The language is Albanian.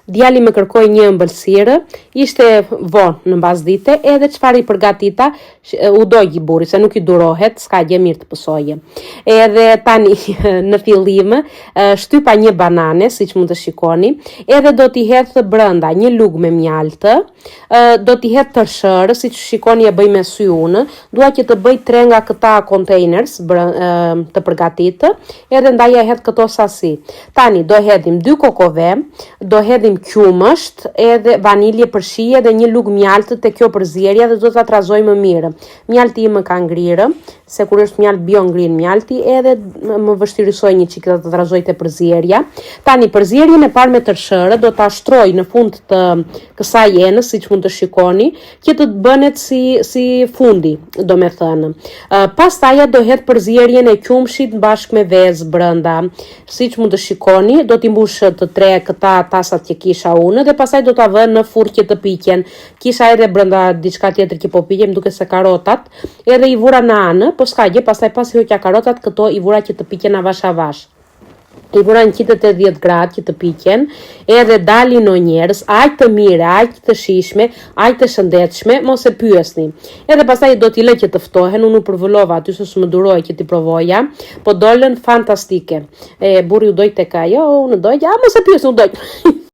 djali më kërkoi një ëmbëlsirë, ishte vonë në mbasdite, edhe çfarë i përgatita, u dogji burri, se nuk i durohet, s'ka gjë mirë të pësoje. Edhe tani në fillim shtypa një banane, siç mund të shikoni, edhe do t'i hedh brenda një lugë me mjaltë, do t'i hedh tërshërë, siç shikoni e bëj me sy unë, dua që të bëj 3 nga këta containers të përgatitë, edhe ndaj e hedh këto sasi. Tani do hedhim 2 kokove, do hedhim qumësht, edhe vanilje për shije dhe një lugë mjaltë te kjo përzierja dhe do ta trazoj më mirë. Mjalti im më ka ngrirë, se kur është mjalt bio ngrin mjalti, edhe më vështirësoj një çik të trazoj te përzierja. Tani përzierjen e parë me tërshërë do ta shtroj në fund të kësaj enës, siç mund të shikoni, që të bënet si fundi, domethënë. Pastaj do hedh përzierjen e qumshit bashkë me vezë brenda. Siç mund të shikoni, do t'i mbush të 3 këta tasat që kisha unë dhe pastaj do ta vë në furrë që të piqen. Kisha edhe brenda diçka tjetër që po piqem, duke se karotat, edhe i vura në anë, po s'ka gjë, pastaj pas i hoqja karotat, këto i vura që të piqen avash avash. I vura në 180 gradë që të piqen, edhe dalin o njerës, aq të mire, aq të shishme, aq të shëndetshme, mos e pyesni. Edhe pastaj do t'i lë që të ftohen, unë u përvullova aty se s'më duroj që t'i provoja, po dolën fantastike. Burri u doj tek ajo, unë doj, mos e pyesni, u doj.